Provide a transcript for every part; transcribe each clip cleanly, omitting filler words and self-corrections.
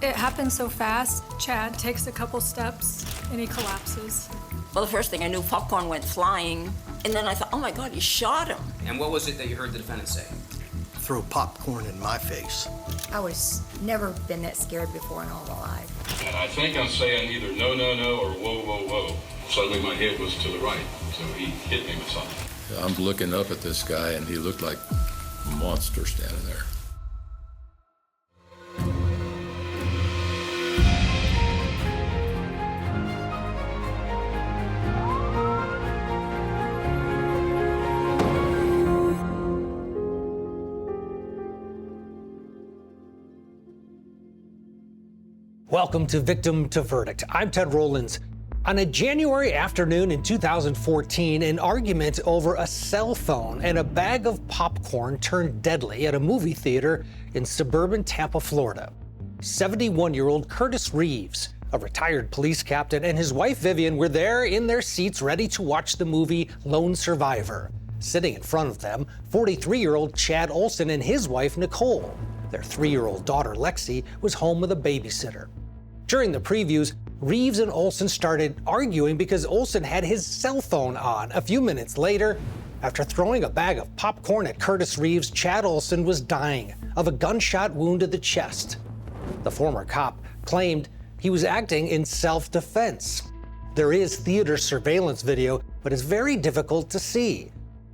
It happened so fast. Chad takes a couple steps and he collapses. Well, the first thing I knew, popcorn went flying, and then I thought, oh my God, he shot him. And what was it that you heard the defendant say? Throw popcorn in my face. I was never been that scared before in all my life. And I think I'm saying either no, no, no, or whoa, whoa, whoa. Suddenly my head was to the right, so he hit me with something. I'm looking up at this guy, and he looked like a monster standing there. Welcome to Victim to Verdict. I'm Ted Rollins. On a January afternoon in 2014, an argument over a cell phone and a bag of popcorn turned deadly at a movie theater in suburban Tampa, Florida. 71-year-old Curtis Reeves, a retired police captain, and his wife Vivian were there in their seats ready to watch the movie Lone Survivor. Sitting in front of them, 43-year-old Chad Olson and his wife Nicole. Their 3-year-old daughter Lexi was home with a babysitter. During the previews, Reeves and Olson started arguing because Olson had his cell phone on. A few minutes later, after throwing a bag of popcorn at Curtis Reeves, Chad Olson was dying of a gunshot wound to the chest. The former cop claimed he was acting in self-defense. There is theater surveillance video, but it's very difficult to see.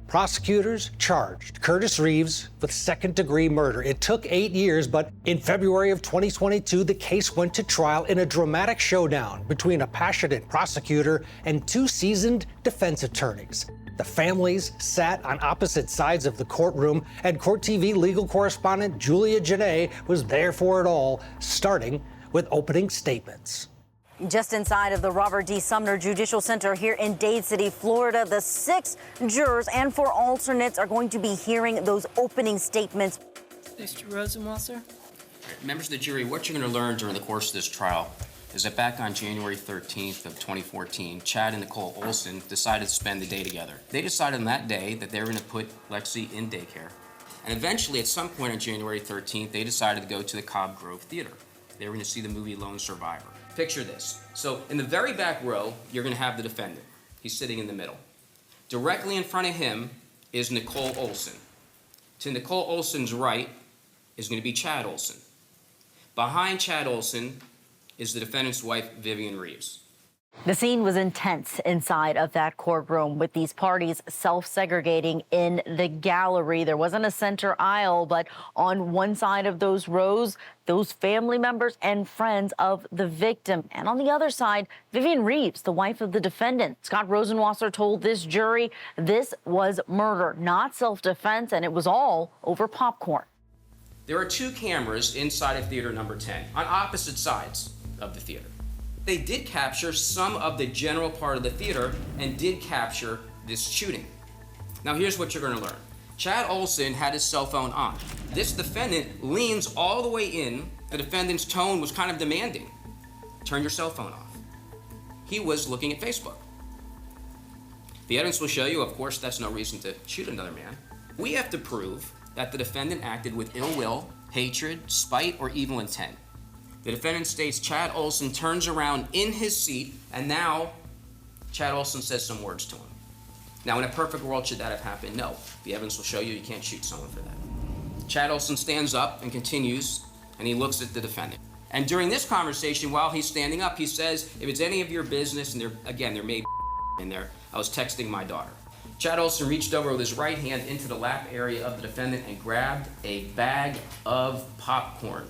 Prosecutors charged Curtis Reeves with second-degree murder. It took 8 years, but in February of 2022, the case went to trial in a dramatic showdown between a passionate prosecutor and two seasoned defense attorneys. The families sat on opposite sides of the courtroom, and Court TV legal correspondent Julia Janae was there for it all, starting with opening statements. Just inside of the Robert D. Sumner Judicial Center here in Dade City, Florida, the 6 jurors and 4 alternates are going to be hearing those opening statements. Mr. Rosenwasser? Members of the jury, what you're going to learn during the course of this trial is that back on January 13th of 2014, Chad and Nicole Olson decided to spend the day together. They decided on that day that they were going to put Lexi in daycare. And eventually, at some point on January 13th, they decided to go to the Cobb Grove Theater. They were going to see the movie Lone Survivor. Picture this. So in the very back row, you're going to have the defendant. He's sitting in the middle. Directly in front of him is Nicole Olson. To Nicole Olson's right is going to be Chad Olson. Behind Chad Olson is the defendant's wife, Vivian Reeves. The scene was intense inside of that courtroom with these parties self-segregating in the gallery. There wasn't a center aisle, but on one side of those rows, those family members and friends of the victim. And on the other side, Vivian Reeves, the wife of the defendant. Scott Rosenwasser told this jury this was murder, not self-defense, and it was all over popcorn. There are 2 cameras inside of theater number 10 on opposite sides of the theater. They did capture some of the general part of the theater and did capture this shooting. Now here's what you're going to learn. Chad Olson had his cell phone on. This defendant leans all the way in. The defendant's tone was kind of demanding. Turn your cell phone off. He was looking at Facebook. The evidence will show you, of course, that's no reason to shoot another man. We have to prove that the defendant acted with ill will, hatred, spite, or evil intent. The defendant states Chad Olson turns around in his seat, and now Chad Olson says some words to him. Now, in a perfect world, should that have happened? No. The evidence will show you can't shoot someone for that. Chad Olson stands up and continues, and he looks at the defendant. And during this conversation, while he's standing up, he says, if it's any of your business, and there may be in there, I was texting my daughter. Chad Olson reached over with his right hand into the lap area of the defendant and grabbed a bag of popcorn.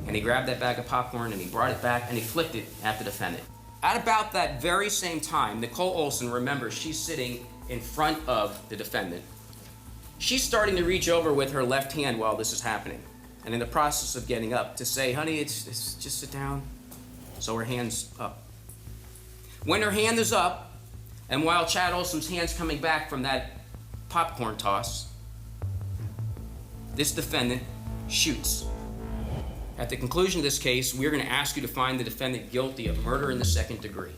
And he grabbed that bag of popcorn and he brought it back and he flicked it at the defendant. At about that very same time, Nicole Olson, remember, she's sitting in front of the defendant. She's starting to reach over with her left hand while this is happening. And in the process of getting up to say, honey, it's just sit down. So her hand's up. When her hand is up, and while Chad Olson's hand's coming back from that popcorn toss, this defendant shoots. At the conclusion of this case, we're going to ask you to find the defendant guilty of murder in the second degree.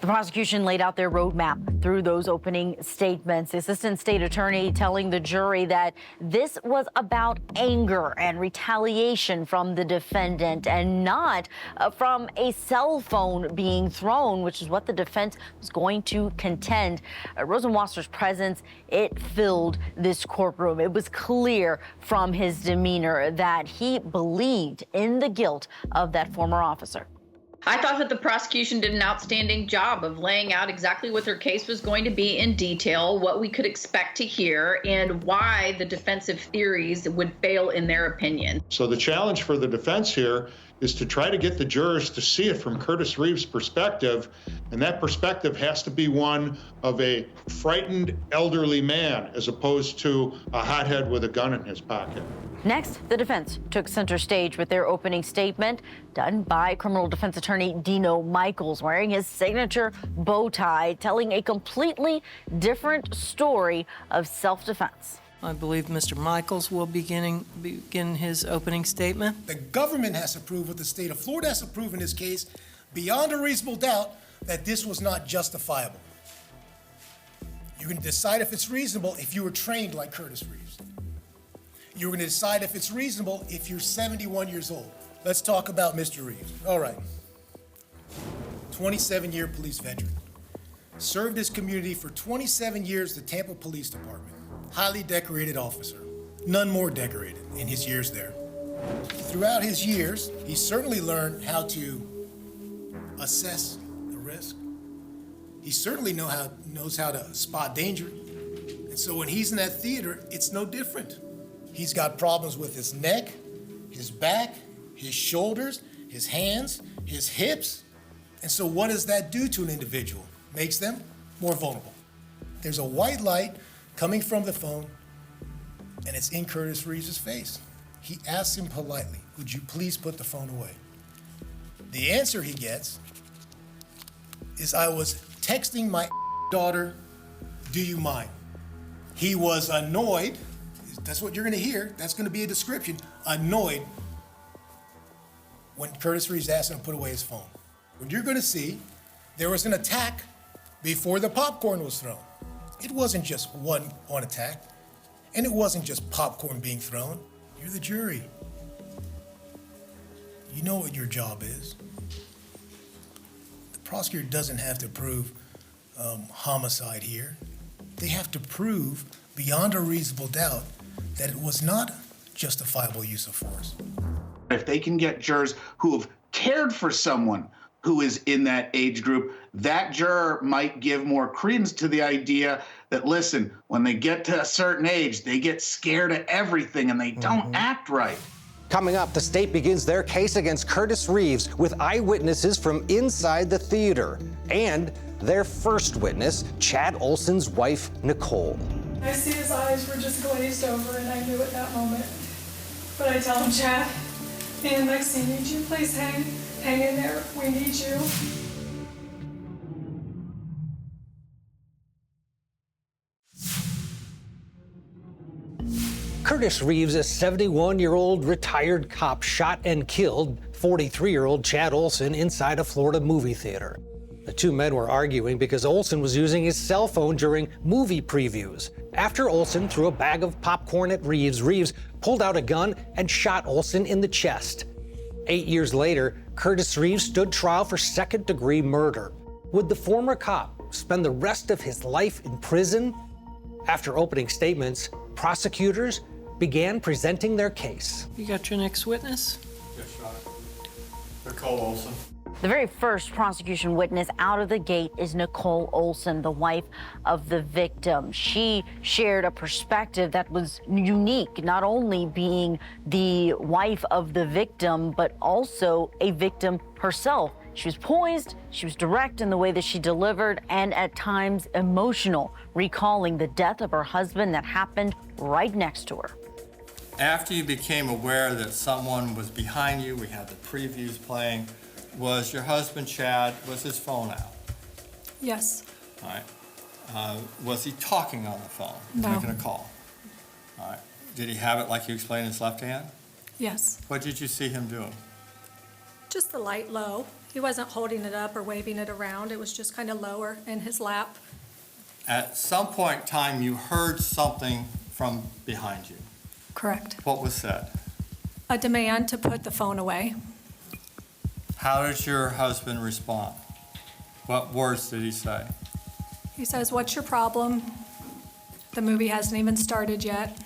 The prosecution laid out their roadmap through those opening statements. The assistant state attorney telling the jury that this was about anger and retaliation from the defendant and not from a cell phone being thrown, which is what the defense was going to contend. Rosenwasser's presence, it filled this courtroom. It was clear from his demeanor that he believed in the guilt of that former officer. I thought that the prosecution did an outstanding job of laying out exactly what their case was going to be in detail, what we could expect to hear, and why the defensive theories would fail in their opinion. So the challenge for the defense here is to try to get the jurors to see it from Curtis Reeves' perspective, and that perspective has to be one of a frightened elderly man as opposed to a hothead with a gun in his pocket. Next, the defense took center stage with their opening statement, done by criminal defense attorney Dino Michaels, wearing his signature bow tie, telling a completely different story of self-defense. I believe Mr. Michaels will begin his opening statement. The government has to prove what the state of Florida has to prove in this case, beyond a reasonable doubt, that this was not justifiable. You're going to decide if it's reasonable if you were trained like Curtis Reeves. You're going to decide if it's reasonable if you're 71 years old. Let's talk about Mr. Reeves. All right. 27-year police veteran. Served his community for 27 years at the Tampa Police Department. Highly decorated officer. None more decorated in his years there. Throughout his years, he certainly learned how to assess the risk. He certainly knows how to spot danger. And so when he's in that theater, it's no different. He's got problems with his neck, his back, his shoulders, his hands, his hips. And so what does that do to an individual? Makes them more vulnerable. There's a white light coming from the phone, and it's in Curtis Reeves' face. He asks him politely, would you please put the phone away? The answer he gets is, I was texting my daughter, do you mind? He was annoyed. That's what you're gonna hear. That's gonna be a description. Annoyed when Curtis Reeves asked him to put away his phone. What you're gonna see, there was an attack before the popcorn was thrown. It wasn't just one on attack, and it wasn't just popcorn being thrown. You're the jury. You know what your job is. The prosecutor doesn't have to prove homicide here. They have to prove beyond a reasonable doubt that it was not justifiable use of force. If they can get jurors who have cared for someone who is in that age group, that juror might give more credence to the idea that, listen, when they get to a certain age, they get scared of everything and they don't act right. Coming up, the state begins their case against Curtis Reeves with eyewitnesses from inside the theater and their first witness, Chad Olson's wife, Nicole. I see his eyes were just glazed over, and I knew at that moment. But I tell him, Chad, me and Lexi need you. Please hang in there. We need you. Curtis Reeves, a 71-year-old retired cop, shot and killed 43-year-old Chad Olson inside a Florida movie theater. The two men were arguing because Olson was using his cell phone during movie previews. After Olson threw a bag of popcorn at Reeves, Reeves pulled out a gun and shot Olson in the chest. 8 years later, Curtis Reeves stood trial for second-degree murder. Would the former cop spend the rest of his life in prison? After opening statements, prosecutors began presenting their case. You got your next witness? Yes, Your Honor. Nicole Olson. The very first prosecution witness out of the gate is Nicole Olson, the wife of the victim. She shared a perspective that was unique, not only being the wife of the victim, but also a victim herself. She was poised, she was direct in the way that she delivered, and at times emotional, recalling the death of her husband that happened right next to her. After you became aware that someone was behind you, we had the previews playing, was your husband, Chad, was his phone out? Yes. All right. Was he talking on the phone? No. Making a call? All right. Did he have it like you explained in his left hand? Yes. What did you see him doing? Just the light low. He wasn't holding it up or waving it around. It was just kind of lower in his lap. At some point in time, you heard something from behind you. Correct. What was said? A demand to put the phone away. How did your husband respond? What words did he say? He says, "What's your problem?" The movie hasn't even started yet.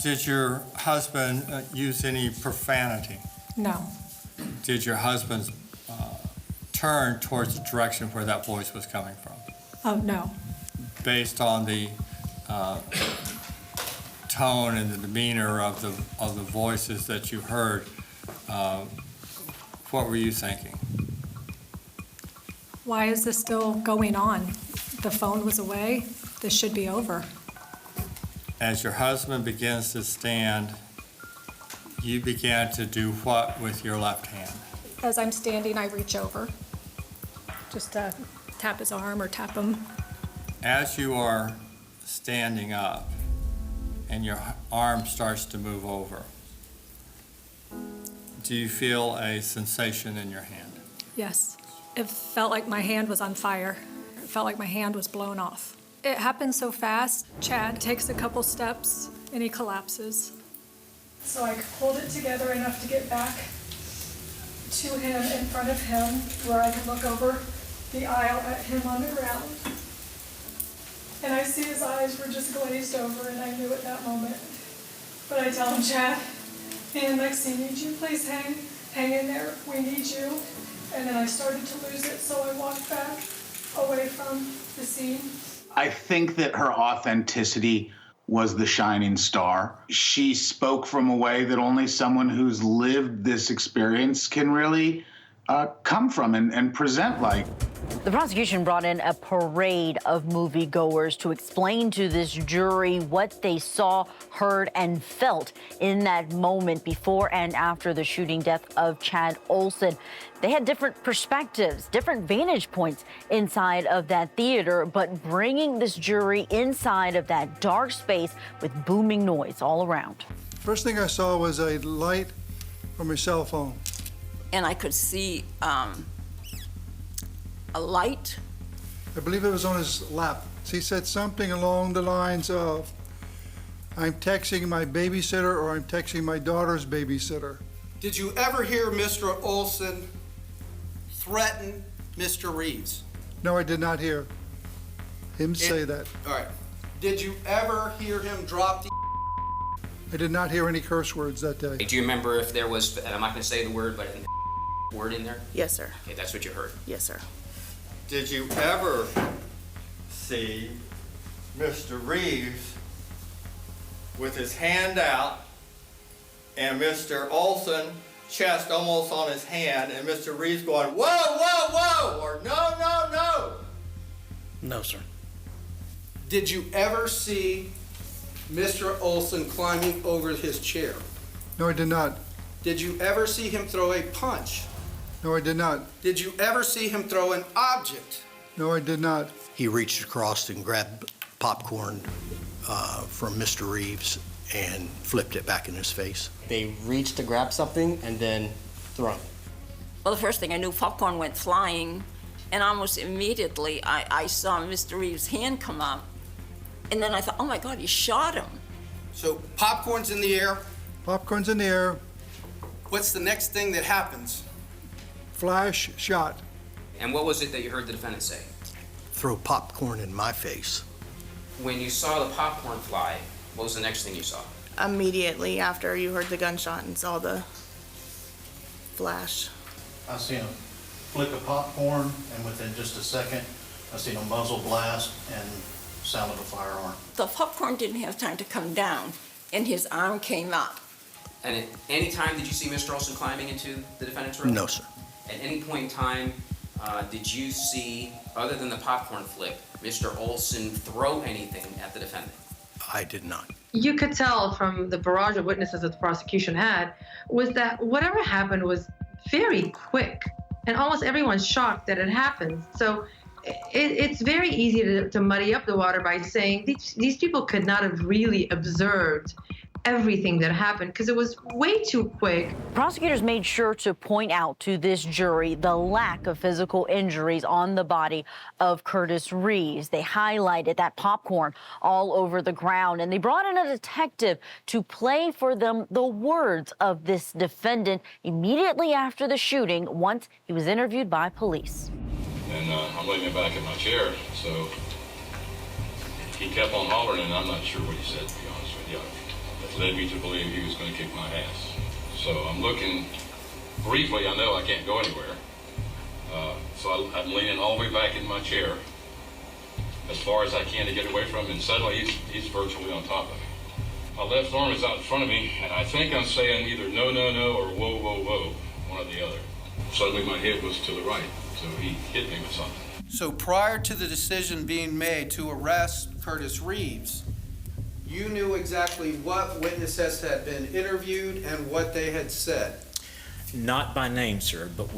Did your husband use any profanity? No. Did your husband turn towards the direction where that voice was coming from? Oh, no. Based on the tone and the demeanor of the voices that you heard, what were you thinking? Why is this still going on? The phone was away. This should be over. As your husband begins to stand, you began to do what with your left hand? As I'm standing, I reach over just to tap his arm or tap him. As you are standing up and your arm starts to move over, do you feel a sensation in your hand? Yes. It felt like my hand was on fire. It felt like my hand was blown off. It happened so fast. Chad takes a couple steps and he collapses. So I hold it together enough to get back to him in front of him where I can look over the aisle at him on the ground. And I see his eyes were just glazed over and I knew at that moment. But I tell him, "Chad, and Lexi, need you, please hang in there, we need you." And then I started to lose it, so I walked back away from the scene. I think that her authenticity was the shining star. She spoke from a way that only someone who's lived this experience can really come from and present like. The prosecution brought in a parade of moviegoers to explain to this jury what they saw, heard, and felt in that moment before and after the shooting death of Chad Olson. They had different perspectives, different vantage points inside of that theater, but bringing this jury inside of that dark space with booming noise all around. First thing I saw was a light from his cell phone. And I could see a light. I believe it was on his lap. He said something along the lines of, "I'm texting my babysitter," or "I'm texting my daughter's babysitter." Did you ever hear Mr. Olson threaten Mr. Reeves? No, I did not hear him say that. All right. Did you ever hear him drop the... I did not hear any curse words that day. Do you remember if there was, and I'm not going to say the word, but a word in there? Yes, sir. Okay, that's what you heard. Yes, sir. Did you ever see Mr. Reeves with his hand out and Mr. Olson chest almost on his hand and Mr. Reeves going, "Whoa, whoa, whoa," or "No, no, no"? No, sir. Did you ever see Mr. Olson climbing over his chair? No, I did not. Did you ever see him throw a punch? No, I did not. Did you ever see him throw an object? No, I did not. He reached across and grabbed popcorn from Mr. Reeves and flipped it back in his face. They reached to grab something and then throw it. Well, the first thing I knew, popcorn went flying, and almost immediately I saw Mr. Reeves' hand come up, and then I thought, oh my God, he shot him. So popcorn's in the air. Popcorn's in the air. What's the next thing that happens? Flash, shot. And what was it that you heard the defendant say? Throw popcorn in my face. When you saw the popcorn fly, what was the next thing you saw? Immediately after you heard the gunshot and saw the flash. I seen a flick of popcorn, and within just a second, I seen a muzzle blast and sound of a firearm. The popcorn didn't have time to come down, and his arm came up. And at any time did you see Mr. Olson climbing into the defendant's room? No, sir. At any point in time, did you see, other than the popcorn flip, Mr. Olson throw anything at the defendant? I did not. You could tell from the barrage of witnesses that the prosecution had was that whatever happened was very quick, and almost everyone's shocked that it happened. So it's very easy to muddy up the water by saying these people could not have really observed everything that happened because it was way too quick. Prosecutors made sure to point out to this jury the lack of physical injuries on the body of Curtis Reeves. They highlighted that popcorn all over the ground, and they brought in a detective to play for them the words of this defendant immediately after the shooting once he was interviewed by police. And I'm leaning back in my chair, so he kept on hollering, and I'm not sure what he said, to be honest with you. That led me to believe he was going to kick my ass. So I'm looking, briefly, I know I can't go anywhere. So I'm leaning all the way back in my chair as far as I can to get away from him, and suddenly he's virtually on top of me. My left arm is out in front of me, and I think I'm saying either no, no, no, or whoa, whoa, whoa, one or the other. Suddenly my head was to the right, so he hit me with something. So prior to the decision being made to arrest Curtis Reeves, you knew exactly what witnesses had been interviewed and what they had said? Not by name, sir, but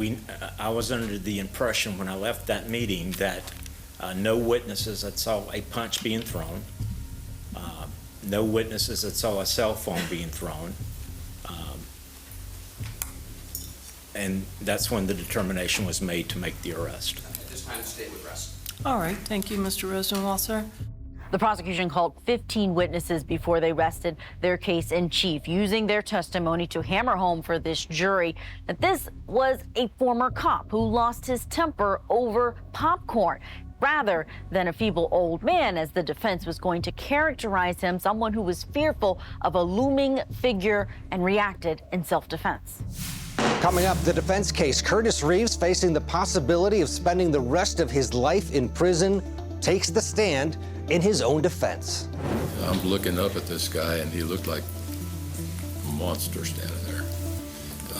I was under the impression when I left that meeting that no witnesses that saw a punch being thrown, no witnesses that saw a cell phone being thrown, and that's when the determination was made to make the arrest. At this time, stay with rest. All right, thank you, Mr. Rosenwasser. The prosecution called 15 witnesses before they rested their case in chief, using their testimony to hammer home for this jury that this was a former cop who lost his temper over popcorn, rather than a feeble old man, as the defense was going to characterize him, someone who was fearful of a looming figure and reacted in self-defense. Coming up, the defense case. Curtis Reeves, facing the possibility of spending the rest of his life in prison, takes the stand in his own defense. I'm looking up at this guy, and he looked like a monster standing there.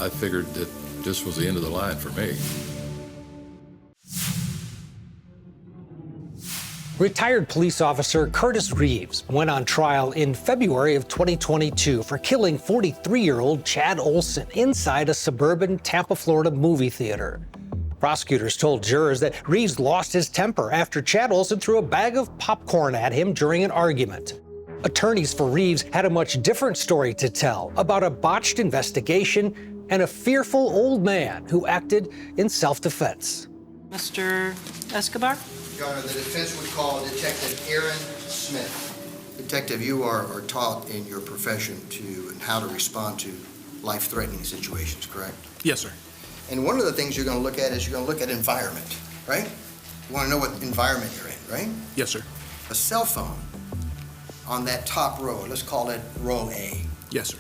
I figured that this was the end of the line for me. Retired police officer Curtis Reeves went on trial in February of 2022 for killing 43-year-old Chad Olson inside a suburban Tampa, Florida movie theater. Prosecutors told jurors that Reeves lost his temper after Chad Olson threw a bag of popcorn at him during an argument. Attorneys for Reeves had a much different story to tell about a botched investigation and a fearful old man who acted in self-defense. Mr. Escobar? Your Honor, the defense would call Detective Aaron Smith. Detective, you are taught in your profession and how to respond to life-threatening situations, correct? Yes, sir. And one of the things you're going to look at is you're going to look at environment, right? You want to know what environment you're in, right? Yes, sir. A cell phone on that top row, let's call it row A. Yes, sir.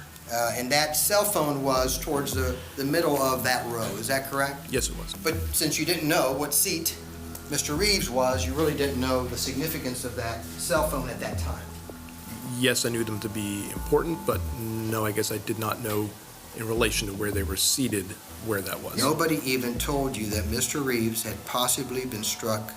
And that cell phone was towards the middle of that row, is that correct? Yes, it was. But since you didn't know what seat Mr. Reeves was, you really didn't know the significance of that cell phone at that time. Yes, I knew them to be important, but no, I guess I did not know in relation to where they were seated where that was. Nobody even told you that Mr. Reeves had possibly been struck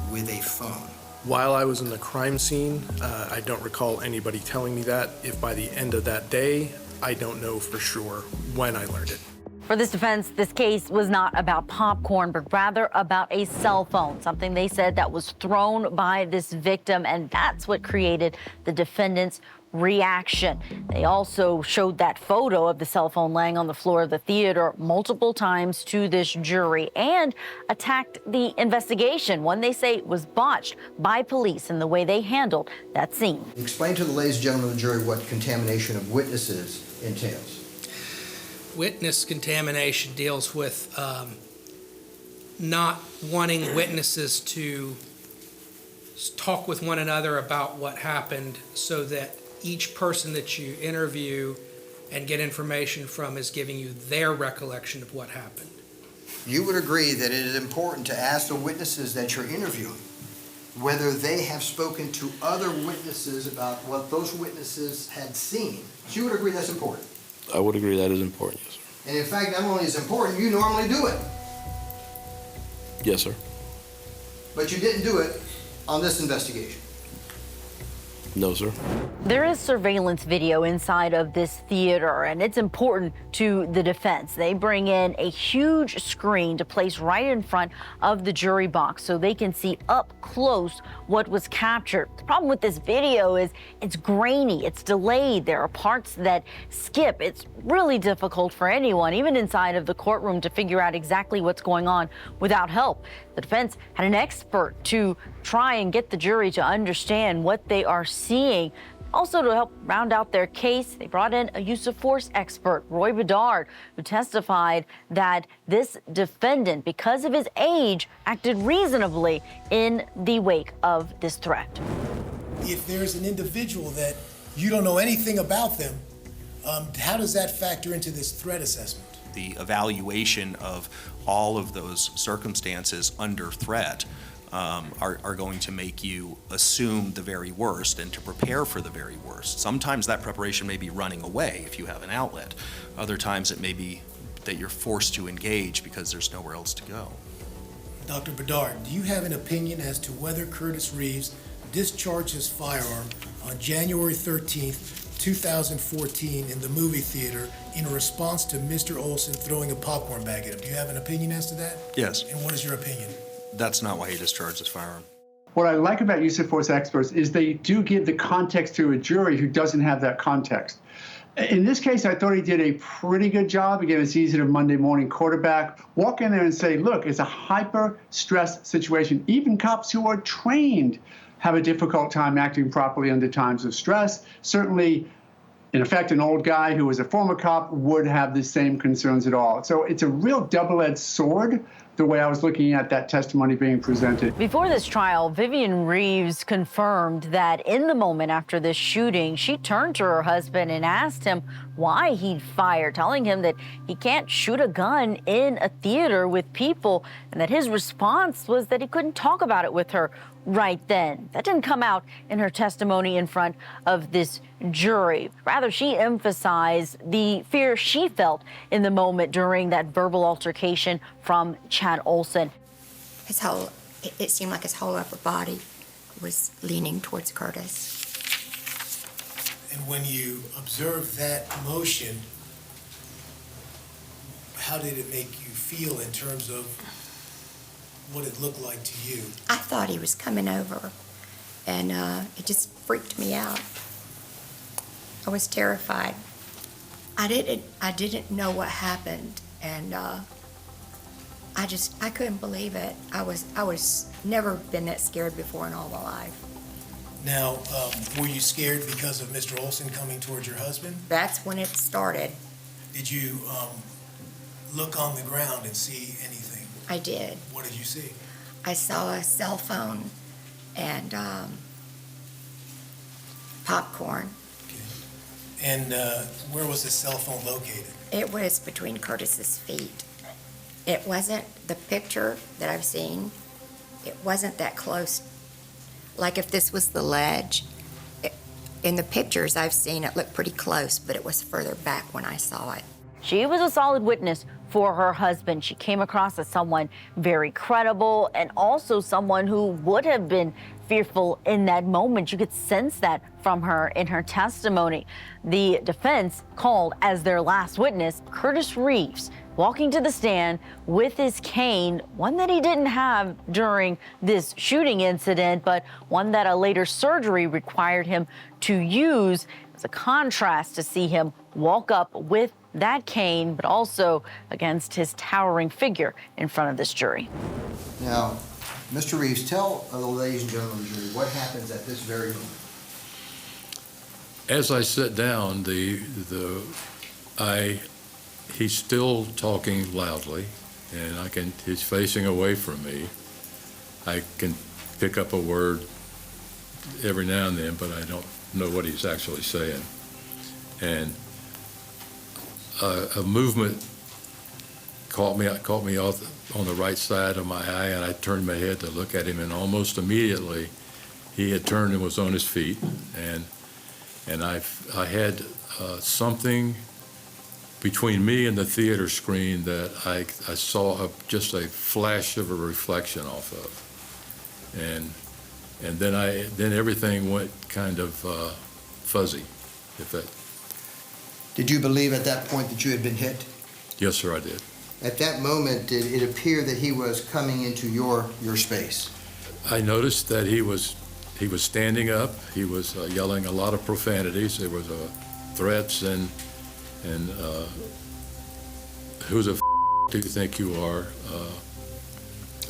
with a phone. While I was in the crime scene, I don't recall anybody telling me that. If by the end of that day, I don't know for sure when I learned it. For this defense, this case was not about popcorn, but rather about a cell phone, something they said that was thrown by this victim, and that's what created the defendant's reaction. They also showed that photo of the cell phone laying on the floor of the theater multiple times to this jury and attacked the investigation, one they say was botched by police in the way they handled that scene. Explain to the ladies and gentlemen of the jury what contamination of witnesses entails. Witness contamination deals with not wanting witnesses to talk with one another about what happened so that each person that you interview and get information from is giving you their recollection of what happened. You would agree that it is important to ask the witnesses that you're interviewing whether they have spoken to other witnesses about what those witnesses had seen. So you would agree that's important? I would agree that is important, yes, sir. And in fact, not only is it important, you normally do it. Yes, sir. But you didn't do it on this investigation. No, sir. There is surveillance video inside of this theater, and it's important to the defense. They bring in a huge screen to place right in front of the jury box so they can see up close what was captured. The problem with this video is it's grainy, it's delayed. There are parts that skip. It's really difficult for anyone, even inside of the courtroom, to figure out exactly what's going on without help. The defense had an expert to try and get the jury to understand what they are seeing. Also, to help round out their case, they brought in a use of force expert, Roy Bedard, who testified that this defendant, because of his age, acted reasonably in the wake of this threat. If there's an individual that you don't know anything about them, how does that factor into this threat assessment? The evaluation of all of those circumstances under threat are going to make you assume the very worst and to prepare for the very worst. Sometimes that preparation may be running away if you have an outlet. Other times it may be that you're forced to engage because there's nowhere else to go. Dr. Bedard, do you have an opinion as to whether Curtis Reeves discharged his firearm on January 13th, 2014 in the movie theater in response to Mr. Olson throwing a popcorn bag at him? Do you have an opinion as to that? Yes. And what is your opinion? That's not why he discharged his firearm. What I like about use of force experts is they do give the context to a jury who doesn't have that context. In this case, I thought he did a pretty good job. Again, it's easy to Monday morning quarterback. Walk in there and say, look, it's a hyper-stress situation. Even cops who are trained have a difficult time acting properly under times of stress. Certainly, in effect, an old guy who was a former cop would have the same concerns at all. So it's a real double-edged sword, the way I was looking at that testimony being presented. Before this trial, Vivian Reeves confirmed that in the moment after this shooting, she turned to her husband and asked him why he'd fired, telling him that he can't shoot a gun in a theater with people, and that his response was that he couldn't talk about it with her right then. That didn't come out in her testimony in front of this jury. Rather, she emphasized the fear she felt in the moment during that verbal altercation from Chad Olson. It seemed like his whole upper body was leaning towards Curtis. And when you observe that motion, how did it make you feel in terms of what it looked like to you? I thought he was coming over, and it just freaked me out. I was terrified. I didn't know what happened, and I couldn't believe it. I was never been that scared before in all my life. Now, were you scared because of Mr. Olson coming towards your husband? That's when it started. Did you look on the ground and see anything? I did. What did you see? I saw a cell phone and popcorn. Okay. And where was the cell phone located? It was between Curtis's feet. It wasn't the picture that I've seen. It wasn't that close. Like if this was the ledge, in the pictures I've seen, it looked pretty close, but it was further back when I saw it. She was a solid witness for her husband. She came across as someone very credible and also someone who would have been fearful in that moment. You could sense that from her in her testimony. The defense called as their last witness Curtis Reeves, walking to the stand with his cane, one that he didn't have during this shooting incident, but one that a later surgery required him to use. As a contrast to see him walk up with that cane, but also against his towering figure in front of this jury. Now, Mr. Reeves, tell the ladies and gentlemen of the jury what happens at this very moment. As I sit down, he's still talking loudly, and he's facing away from me. I can pick up a word every now and then, but I don't know what he's actually saying. And a movement caught me off on the right side of my eye, and I turned my head to look at him, and almost immediately he had turned and was on his feet, and I had something between me and the theater screen that I saw just a flash of a reflection off of, and And then everything went kind of fuzzy. Did you believe at that point that you had been hit? Yes, sir, I did. At that moment, did it appear that he was coming into your space? I noticed that he was standing up. He was yelling a lot of profanities. There was threats and who the do you think you are?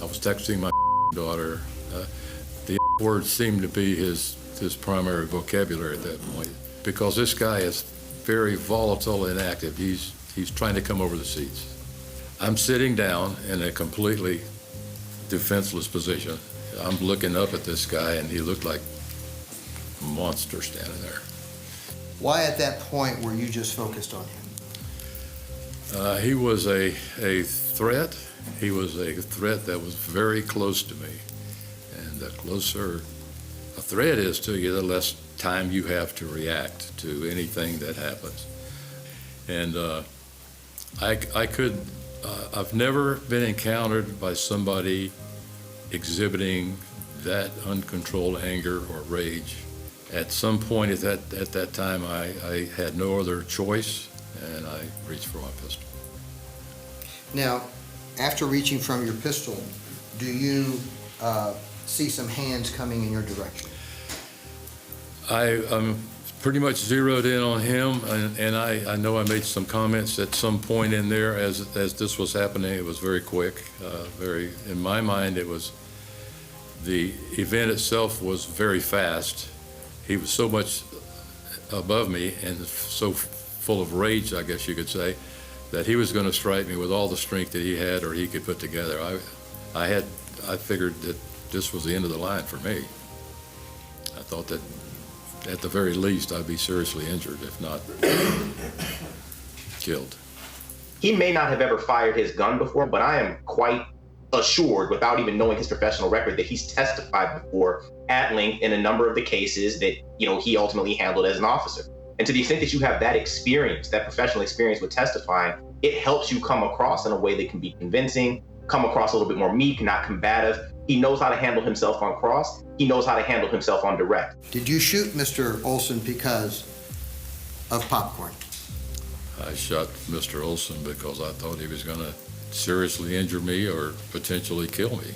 I was texting my daughter. The word seemed to be his primary vocabulary at that point, because this guy is very volatile and active. He's trying to come over the seats. I'm sitting down in a completely defenseless position. I'm looking up at this guy, and he looked like a monster standing there. Why at that point were you just focused on him? He was a threat. He was a threat that was very close to me. And the closer a threat is to you, the less time you have to react to anything that happens. And I've never been encountered by somebody exhibiting that uncontrolled anger or rage. At some point at that time, I had no other choice, and I reached for my pistol. Now, after reaching from your pistol, do you see some hands coming in your direction? I'm pretty much zeroed in on him, and I know I made some comments at some point in there as this was happening. It was very quick, in my mind, it was, the event itself was very fast. He was so much above me and so full of rage, I guess you could say, that he was going to strike me with all the strength that he had or he could put together. I figured that this was the end of the line for me. I thought that at the very least I'd be seriously injured, if not killed. He may not have ever fired his gun before, but I am quite assured, without even knowing his professional record, that he's testified before at length in a number of the cases that, he ultimately handled as an officer. And to the extent that you have that experience, that professional experience with testifying, it helps you come across in a way that can be convincing, come across a little bit more meek, not combative. He knows how to handle himself on cross. He knows how to handle himself on direct. Did you shoot Mr. Olson because of popcorn? I shot Mr. Olson because I thought he was going to seriously injure me or potentially kill me.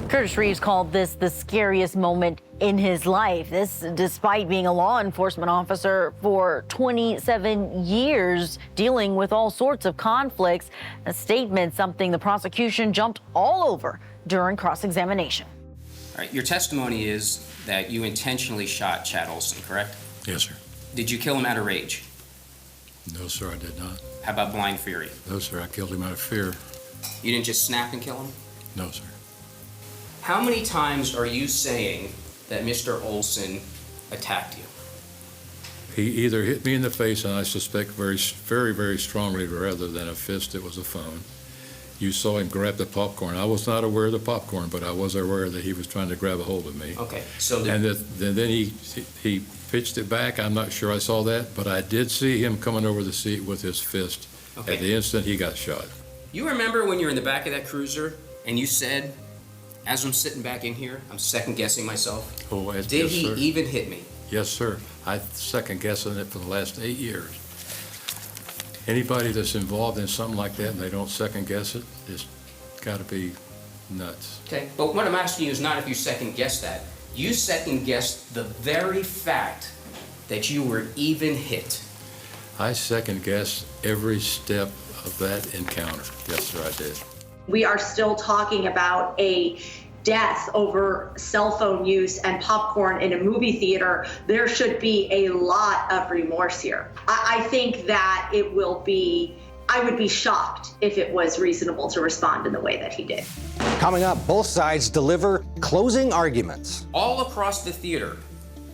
Curtis Reeves called this the scariest moment in his life. This despite being a law enforcement officer for 27 years, dealing with all sorts of conflicts. A statement, something the prosecution jumped all over during cross-examination. All right, your testimony is that you intentionally shot Chad Olson, correct? Yes, sir. Did you kill him out of rage? No, sir, I did not. How about blind fury? No, sir, I killed him out of fear. You didn't just snap and kill him? No, sir. How many times are you saying that Mr. Olson attacked you? He either hit me in the face, and I suspect very, very, very strongly, rather than a fist, it was a phone. You saw him grab the popcorn. I was not aware of the popcorn, but I was aware that he was trying to grab a hold of me. Okay, so and then he pitched it back. I'm not sure I saw that, but I did see him coming over the seat with his fist. Okay. At the instant he got shot. You remember when you were in the back of that cruiser and you said, as I'm sitting back in here, I'm second-guessing myself? Oh, Did yes, he sir. even hit me? Yes, sir. I've second-guessing it for the last 8 years. Anybody that's involved in something like that and they don't second-guess it, it's got to be nuts. Okay, but what I'm asking you is not if you second-guess that. You second-guessed the very fact that you were even hit. I second-guessed every step of that encounter. Yes, sir, I did. We are still talking about a death over cell phone use and popcorn in a movie theater. There should be a lot of remorse here. I think that it will be, I would be shocked if it was reasonable to respond in the way that he did. Coming up, both sides deliver closing arguments. All across the theater,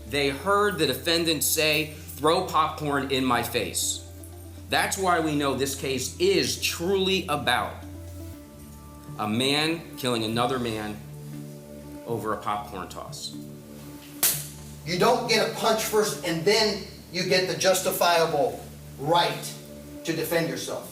they heard the defendant say, "Throw popcorn in my face." That's why we know this case is truly about a man killing another man over a popcorn toss. You don't get a punch first and then you get the justifiable right to defend yourself.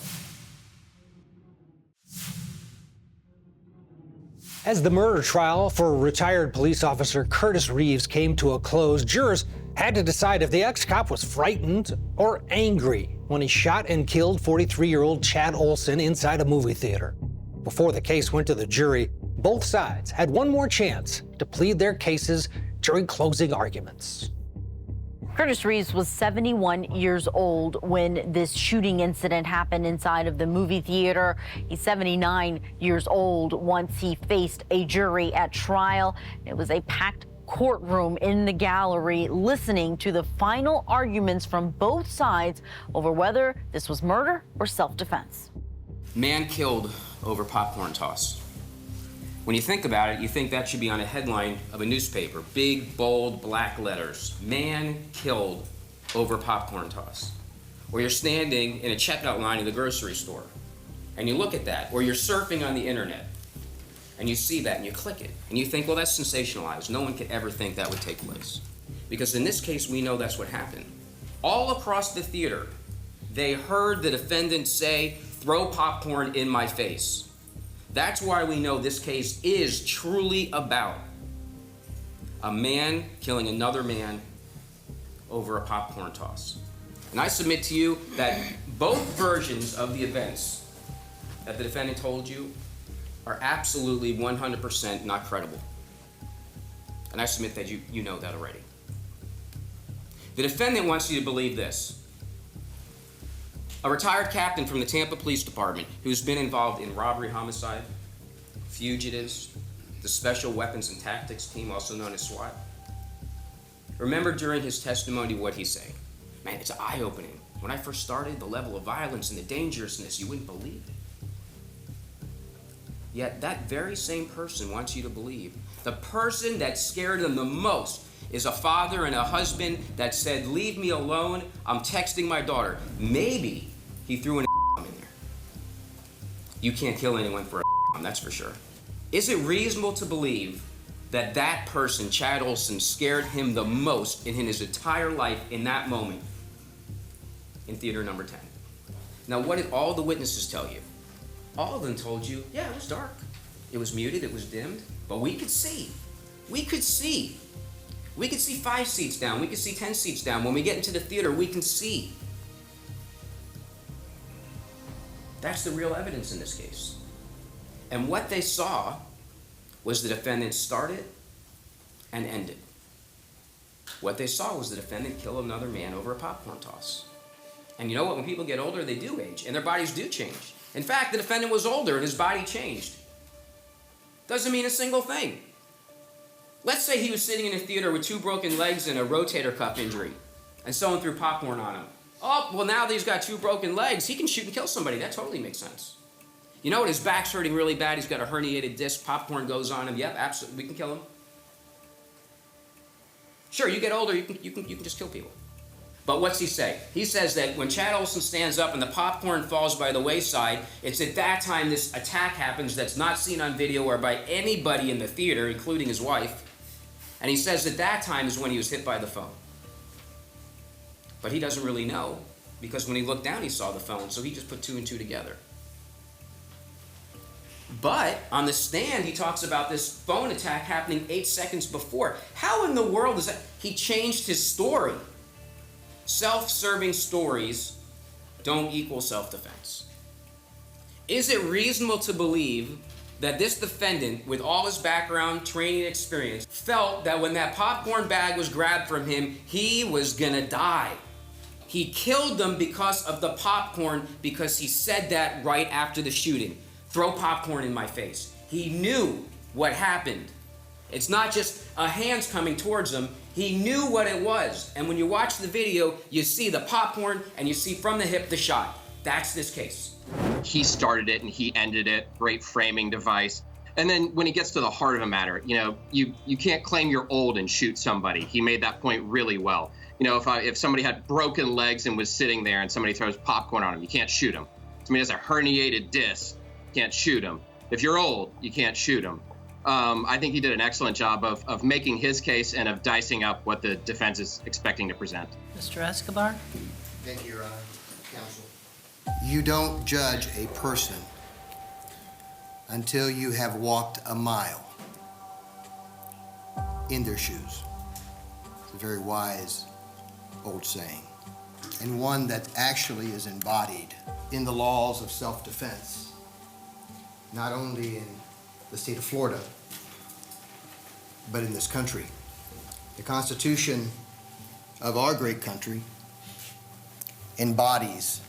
As the murder trial for retired police officer Curtis Reeves came to a close, jurors had to decide if the ex-cop was frightened or angry when he shot and killed 43-year-old Chad Olson inside a movie theater. Before the case went to the jury, both sides had one more chance to plead their cases during closing arguments. Curtis Reeves was 71 years old when this shooting incident happened inside of the movie theater. He's 79 years old once he faced a jury at trial. It was a packed courtroom in the gallery listening to the final arguments from both sides over whether this was murder or self-defense. Man killed over popcorn toss. When you think about it, you think that should be on a headline of a newspaper. Big, bold, black letters. Man killed over popcorn toss. Or you're standing in a checkout line in the grocery store, and you look at that. Or you're surfing on the internet, and you see that, and you click it. And you think, well, that's sensationalized. No one could ever think that would take place. Because in this case, we know that's what happened. All across the theater, they heard the defendant say, "Throw popcorn in my face." That's why we know this case is truly about a man killing another man over a popcorn toss. And I submit to you that both versions of the events that the defendant told you are absolutely 100% not credible. And I submit that you know that already. The defendant wants you to believe this. A retired captain from the Tampa Police Department who's been involved in robbery, homicide, fugitives, the Special Weapons and Tactics Team, also known as SWAT. Remember during his testimony what he's saying. Man, it's eye-opening. When I first started, the level of violence and the dangerousness, you wouldn't believe it. Yet that very same person wants you to believe the person that scared them the most is a father and a husband that said, "Leave me alone, I'm texting my daughter." Maybe he threw an in there. You can't kill anyone for a that's for sure. Is it reasonable to believe that that person, Chad Olson, scared him the most in his entire life in that moment in theater number 10? Now, what did all the witnesses tell you? All of them told you, yeah, it was dark. It was muted, it was dimmed, but we could see. We could see. We could see 5 seats down. We could see 10 seats down. When we get into the theater, we can see. That's the real evidence in this case. And what they saw was the defendant started and ended. What they saw was the defendant kill another man over a popcorn toss. And you know what? When people get older, they do age, and their bodies do change. In fact, the defendant was older and his body changed. Doesn't mean a single thing. Let's say he was sitting in a theater with 2 broken legs and a rotator cuff injury, and someone threw popcorn on him. Oh, well, now that he's got 2 broken legs, he can shoot and kill somebody. That totally makes sense. You know what? His back's hurting really bad. He's got a herniated disc. Popcorn goes on him. Yep, absolutely. We can kill him. Sure, you get older, you can just kill people. But what's he say? He says that when Chad Olson stands up and the popcorn falls by the wayside, it's at that time this attack happens that's not seen on video or by anybody in the theater, including his wife. And he says at that time is when he was hit by the phone. But he doesn't really know, because when he looked down, he saw the phone, so he just put 2 and 2 together. But on the stand, he talks about this phone attack happening 8 seconds before. How in the world is that? He changed his story. Self-serving stories don't equal self-defense. Is it reasonable to believe that this defendant, with all his background, training, and experience, felt that when that popcorn bag was grabbed from him, he was gonna die? He killed them because of the popcorn, because he said that right after the shooting. Throw popcorn in my face. He knew what happened. It's not just a hands coming towards him. He knew what it was. And when you watch the video, you see the popcorn and you see from the hip the shot. That's this case. He started it and he ended it. Great framing device. And then when he gets to the heart of the matter, you know, you can't claim you're old and shoot somebody. He made that point really well. You know, if somebody had broken legs and was sitting there and somebody throws popcorn on him, you can't shoot him. Somebody has a herniated disc, you can't shoot him. If you're old, you can't shoot him. I think he did an excellent job of making his case and of dicing up what the defense is expecting to present. Mr. Escobar? Thank you, Your Honor. Counsel. You don't judge a person until you have walked a mile in their shoes. It's a very wise old saying, and one that actually is embodied in the laws of self-defense, not only in the state of Florida, but in this country. The Constitution of our great country embodies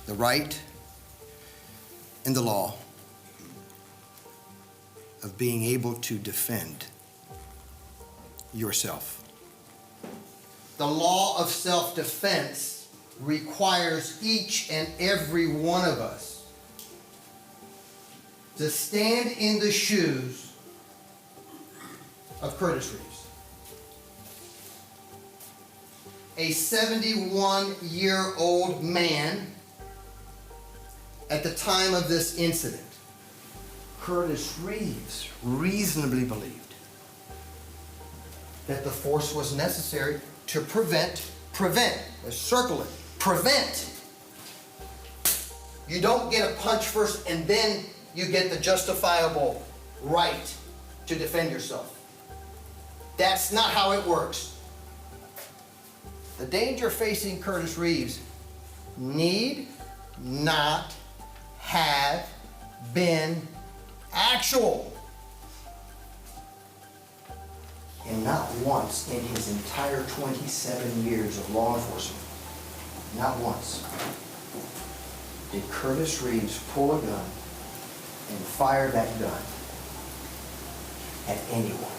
the right and the law of being able to defend yourself. The law of self-defense requires each and every one of us to stand in the shoes of Curtis Reeves, a 71-year-old man at the time of this incident. Curtis Reeves reasonably believed that the force was necessary to prevent, let's circle it, prevent. You don't get a punch first and then you get the justifiable right to defend yourself. That's not how it works. The danger facing Curtis Reeves need not have been actual. And not once in his entire 27 years of law enforcement, not once, did Curtis Reeves pull a gun and fire that gun at anyone.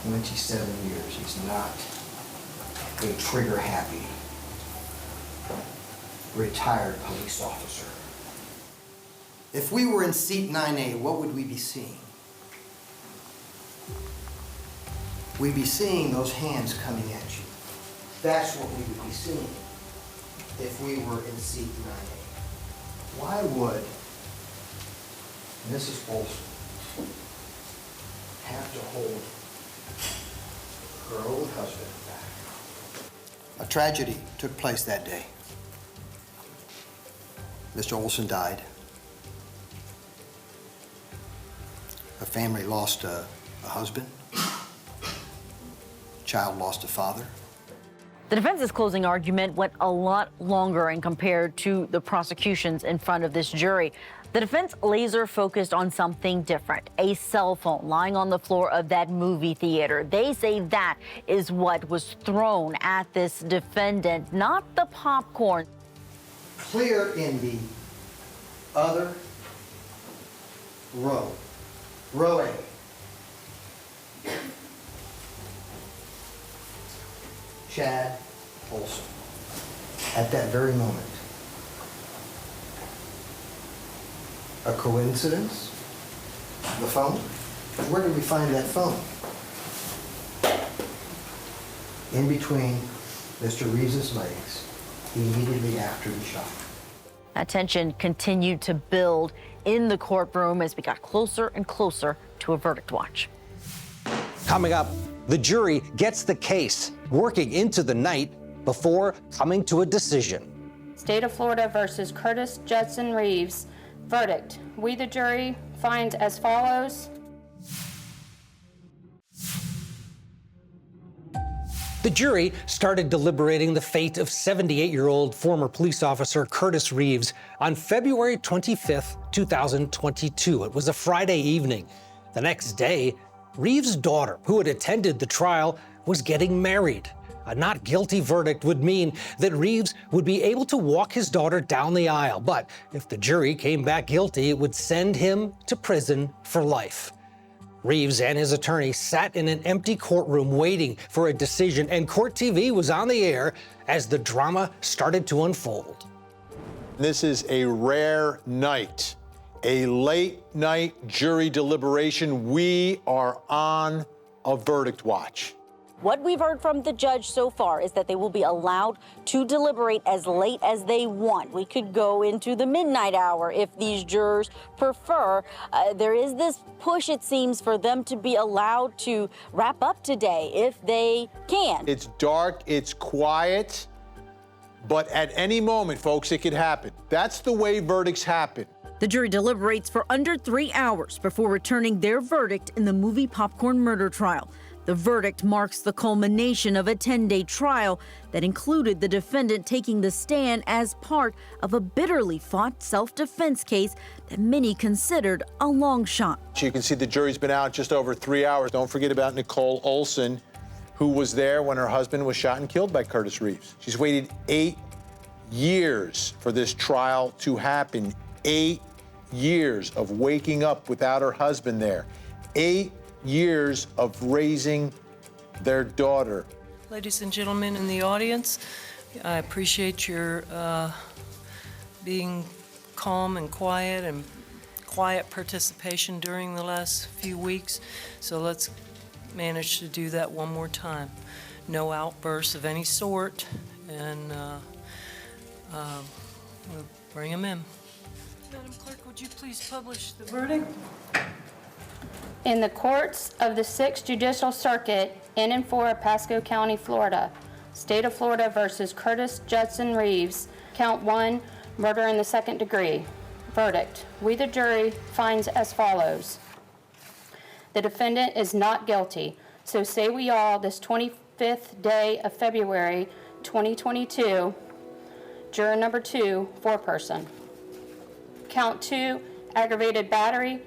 27 years, he's not a trigger-happy, retired police officer. If we were in seat 9A, what would we be seeing? We'd be seeing those hands coming at you. That's what we would be seeing if we were in seat 9A. Why would Mrs. Olson have to hold her own husband back? A tragedy took place that day. Mr. Olson died. A family lost a husband. Child lost a father. The defense's closing argument went a lot longer and compared to the prosecution's in front of this jury. The defense laser focused on something different, a cell phone lying on the floor of that movie theater. They say that is what was thrown at this defendant, not the popcorn. Clear in the other row, row A. Chad Olson, at that very moment. A coincidence? The phone? Where did we find that phone? In between Mr. Reeves' legs, immediately after the shot. That tension continued to build in the courtroom as we got closer and closer to a verdict watch. Coming up, the jury gets the case working into the night before coming to a decision. State of Florida versus Curtis Judson Reeves. Verdict. We, the jury, find as follows. The jury started deliberating the fate of 78-year-old former police officer Curtis Reeves on February 25th, 2022. It was a Friday evening. The next day, Reeves' daughter, who had attended the trial, was getting married. A not guilty verdict would mean that Reeves would be able to walk his daughter down the aisle, but if the jury came back guilty, it would send him to prison for life. Reeves and his attorney sat in an empty courtroom waiting for a decision, and Court TV was on the air as the drama started to unfold. This is a rare night, a late night jury deliberation. We are on a verdict watch. What we've heard from the judge so far is that they will be allowed to deliberate as late as they want. We could go into the midnight hour if these jurors prefer. There is this push, it seems, for them to be allowed to wrap up today if they can. It's dark, it's quiet, but at any moment, folks, it could happen. That's the way verdicts happen. The jury deliberates for under 3 hours before returning their verdict in the movie popcorn murder trial. The verdict marks the culmination of a 10-day trial that included the defendant taking the stand as part of a bitterly fought self-defense case that many considered a long shot. You can see the jury's been out just over 3 hours. Don't forget about Nicole Olson, who was there when her husband was shot and killed by Curtis Reeves. She's waited 8 years for this trial to happen. 8 years of waking up without her husband there. 8 years of raising their daughter. Ladies and gentlemen in the audience, I appreciate your being calm and quiet participation during the last few weeks. So let's manage to do that one more time. No outbursts of any sort, and we'll bring them in. Madam Clerk, would you please publish the verdict? In the courts of the 6th Judicial Circuit in and for Pasco County, Florida, State of Florida versus Curtis Judson Reeves, count 1, murder in the 2nd degree. Verdict: we the jury finds as follows. The defendant is not guilty, so say we all this 25th day of February 2022, juror number 2, foreperson. Count 2, aggravated battery.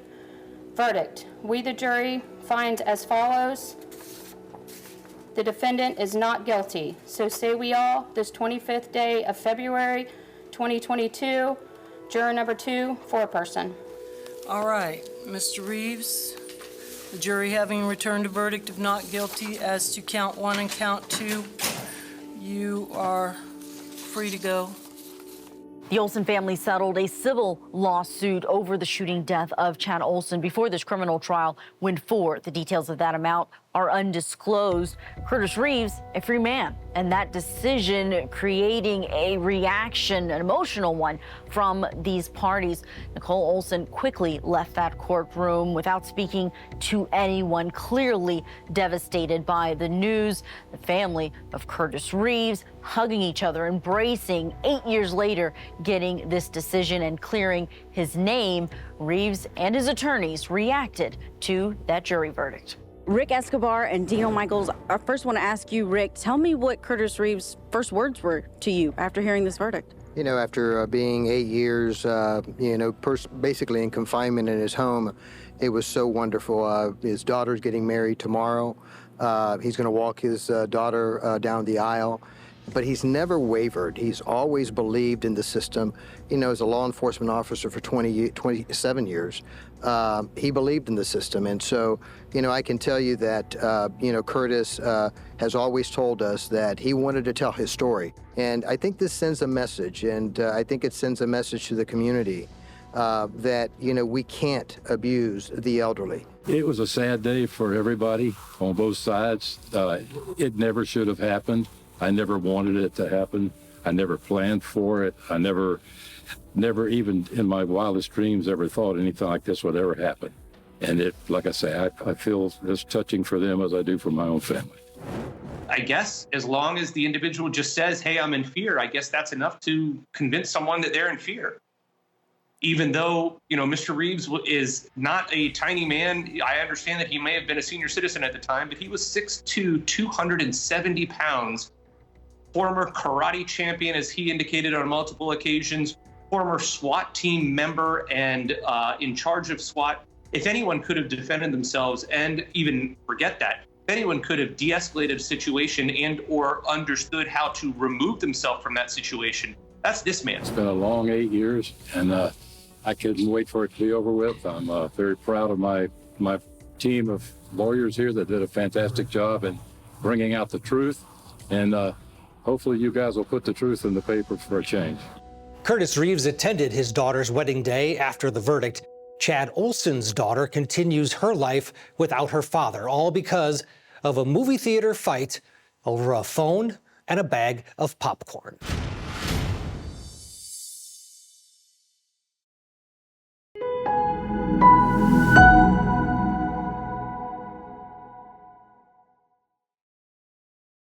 Verdict: we the jury finds as follows. The defendant is not guilty, so say we all this 25th day of February 2022, juror number 2, foreperson. All right, Mr. Reeves, the jury having returned a verdict of not guilty as to count 1 and count 2, you are free to go. The Olson family settled a civil lawsuit over the shooting death of Chad Olson before this criminal trial went forward. The details of that amount are undisclosed. Curtis Reeves, a free man, and that decision creating a reaction, an emotional one, from these parties. Nicole Olson quickly left that courtroom without speaking to anyone, clearly devastated by the news. The family of Curtis Reeves hugging each other, embracing 8 years later, getting this decision and clearing his name. Reeves and his attorneys reacted to that jury verdict. Rick Escobar and Dino Michaels, I first want to ask you, Rick, tell me what Curtis Reeves' first words were to you after hearing this verdict. You know, after being 8 years, basically in confinement in his home, it was so wonderful. His daughter's getting married tomorrow. He's going to walk his daughter down the aisle. But he's never wavered. He's always believed in the system. You know, as a law enforcement officer for 27 years, he believed in the system. And so, you know, I can tell you that, Curtis has always told us that he wanted to tell his story. And I think this sends a message, and I think it sends a message to the community that, we can't abuse the elderly. It was a sad day for everybody on both sides. It never should have happened. I never wanted it to happen. I never planned for it. I never even in my wildest dreams ever thought anything like this would ever happen. And it, like I say, I feel as touching for them as I do for my own family. I guess as long as the individual just says, hey, I'm in fear, I guess that's enough to convince someone that they're in fear. Even though, Mr. Reeves is not a tiny man, I understand that he may have been a senior citizen at the time, but he was 6'2", 270 pounds. Former karate champion, as he indicated on multiple occasions, former SWAT team member and in charge of SWAT. If anyone could have defended themselves, and even forget that, if anyone could have de-escalated a situation and or understood how to remove themselves from that situation, that's this man. It's been a long 8 years, and I couldn't wait for it to be over with. I'm very proud of my team of lawyers here that did a fantastic job in bringing out the truth, and hopefully you guys will put the truth in the paper for a change. Curtis Reeves attended his daughter's wedding day after the verdict. Chad Olson's daughter continues her life without her father, all because of a movie theater fight over a phone and a bag of popcorn.